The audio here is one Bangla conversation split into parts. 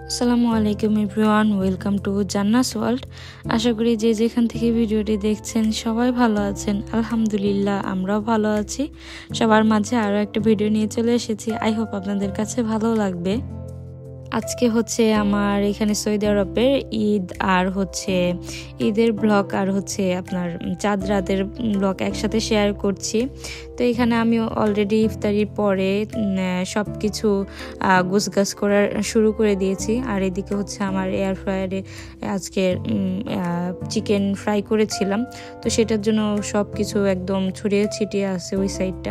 আসসালামু আলাইকুম everyone, welcome to Janna's world. আশা করি যে যেখান থেকে ভিডিওটি দেখছেন সবাই ভালো আছেন। আলহামদুলিল্লাহ, আমরাও ভালো আছি। সবার মাঝে আরও একটা ভিডিও নিয়ে চলে এসেছি। আই হোপ আপনাদের কাছে ভালো লাগবে। আজকে হচ্ছে আমার এখানে সৌদি আরবের ঈদ আর হচ্ছে ঈদের ব্লগ আর হচ্ছে আপনার চাঁদ রাতের ব্লগ একসাথে শেয়ার করছি। তো এখানে আমি অলরেডি ইফতারির পরে সব কিছু গুছগাছ করা শুরু করে দিয়েছি। আর এদিকে হচ্ছে আমার এয়ার ফ্রায়ারে আজকে চিকেন ফ্রাই করেছিলাম, তো সেটার জন্য সব কিছু একদম ছড়িয়ে ছিটিয়ে আছে ওই সাইডটা।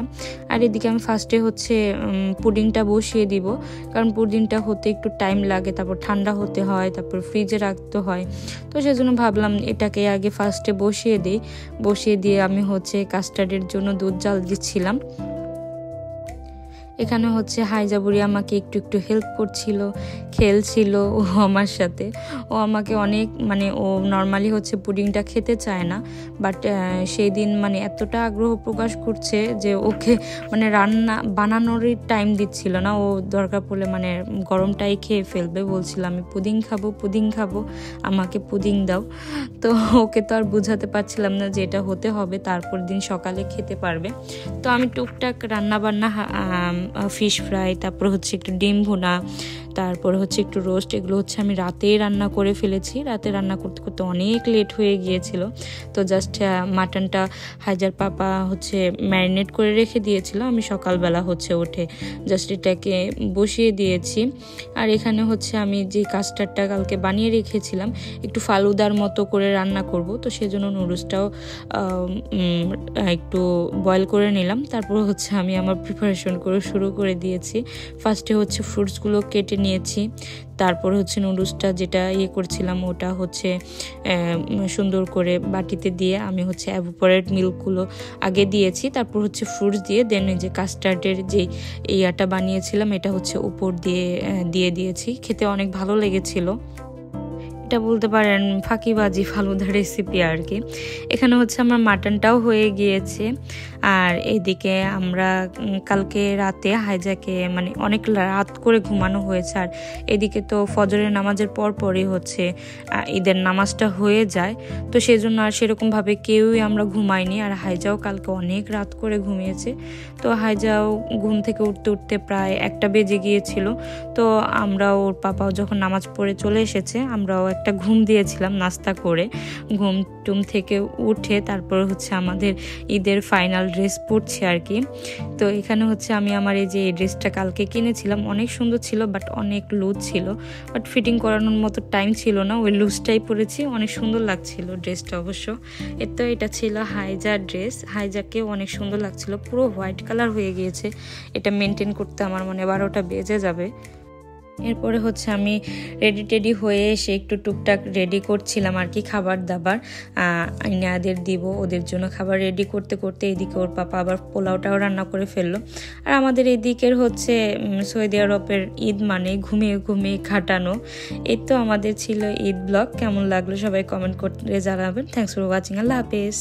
আর এদিকে আমি ফার্স্টে হচ্ছে পুডিংটা বসিয়ে দিব, কারণ পুডিংটা হতে একটু টাইম লাগে, তারপর ঠান্ডা হতে হয়, তারপর ফ্রিজে রাখতে হয়। তো সেজন্য ভাবলাম এটাকে আগে ফার্স্টে বসিয়ে দিয়ে আমি হচ্ছে কাস্টার্ডের জন্য দুধ জাল দিচ্ছিলাম। এখানে হচ্ছে হাইজাবুরি আমাকে একটু একটু হেল্প করছিল, খেলছিল ও আমার সাথে। ও আমাকে অনেক ও নর্মালি হচ্ছে পুডিংটা খেতে চায় না, বাট সেই দিন এতটা আগ্রহ প্রকাশ করছে যে ওকে রান্না বানানোরই টাইম দিচ্ছিল না। ও দরকার পড়লে গরমটাই খেয়ে ফেলবে, বলছিল আমি পুডিং খাবো, আমাকে পুডিং দাও। তো ওকে তো আর বুঝাতে পারছিলাম না যে এটা হতে হবে, তারপর দিন সকালে খেতে পারবে। তো আমি টুকটাক রান্না বান্না ফিশ ফ্রাই, তারপর হচ্ছে একটু ডিম ভুনা, তারপর হচ্ছে একটু রোস্ট, এগুলো হচ্ছে আমি রাতেই রান্না করে ফেলেছি। রাতে রান্না করতে করতে অনেক লেট হয়ে গিয়েছিল। তো জাস্ট মাটনটা হাইজার পাপা হচ্ছে ম্যারিনেট করে রেখে দিয়েছিল, আমি সকালবেলা হচ্ছে উঠে জাস্ট এটাকে বসিয়ে দিয়েছি। আর এখানে হচ্ছে আমি যে কাস্টার্ডটা কালকে বানিয়ে রেখেছিলাম একটু ফালুদার মতো করে রান্না করব, তো সেজন্য নুডলসটাও একটু বয়েল করে নিলাম। তারপর হচ্ছে আমি আমার প্রিপারেশন শুরু করে দিয়েছি। ফার্স্টে হচ্ছে ফ্রুটসগুলো কেটে নিয়েছি, তারপর হচ্ছে নুডলসটা যেটা করছিলাম ওটা হচ্ছে সুন্দর করে বাটিতে দিয়ে আমি হচ্ছে এভাপোরেট মিল্কগুলো আগে দিয়েছি, তারপর হচ্ছে ফ্রুটস দিয়ে দেন যে কাস্টার্ডের যে ইয়াটা বানিয়েছিলাম এটা হচ্ছে উপর দিয়ে দিয়েছি। খেতে অনেক ভালো লেগেছিল। এটা বলতে পারেন ফাঁকিবাজি ফালুদা রেসিপি আর কি। এখানে হচ্ছে আমার মাটনটাও হয়ে গিয়েছে। আর এদিকে আমরা কালকে রাতে হাইজাকে অনেক রাত করে ঘুমানো হয়েছে, আর এদিকে তো ফজরের নামাজের পরই হচ্ছে ঈদের নামাজটা হয়ে যায়। তো সেই জন্য আর সেরকমভাবে কেউই আমরা ঘুমাইনি। আর হাইজাও কালকে অনেক রাত করে ঘুমিয়েছে। তো হাইজাও ঘুম থেকে উঠতে প্রায় 1টা বেজে গিয়েছিল। তো আমরাও ওর পাপাও যখন নামাজ পড়ে চলে এসেছে, আমরাও একটা ঘুম দিয়েছিলাম নাস্তা করে। ঘুম টুম থেকে উঠে তারপর হচ্ছে আমাদের ঈদের ফাইনাল ড্রেস পরছি আর কি। তো এখানে হচ্ছে আমি আমার এই যে ড্রেসটা কালকে কিনেছিলাম, অনেক সুন্দর ছিল, বাট অনেক লুজ ছিল, বাট ফিটিং করানোর মতো টাইম ছিল না, ওই লুজটাই পরেছি। অনেক সুন্দর লাগছিল ড্রেসটা অবশ্য। এটা ছিল হাইজার ড্রেস, হাইজাকেও অনেক সুন্দর লাগছিল, পুরো হোয়াইট কালার হয়ে গিয়েছে। এটা মেনটেন করতে আমার 12টা বেজে যাবে। এরপরে হচ্ছে আমি রেডি হয়ে এসে একটু টুকটাক রেডি করছিলাম আর কি, খাবার দাবার আইনাদের দিব, ওদের জন্য খাবার রেডি করতে করতে এদিকে ওর পাপা আবার পোলাওটাও রান্না করে ফেললো। আর আমাদের এদিকের হচ্ছে সৌদি আরবের ঈদ ঘুমিয়ে কাটানো। এই তো আমাদের ছিল ঈদ ব্লগ। কেমন লাগলো সবাই কমেন্ট করে জানাবেন। Thanks for watching. আল্লাহ হাফেজ।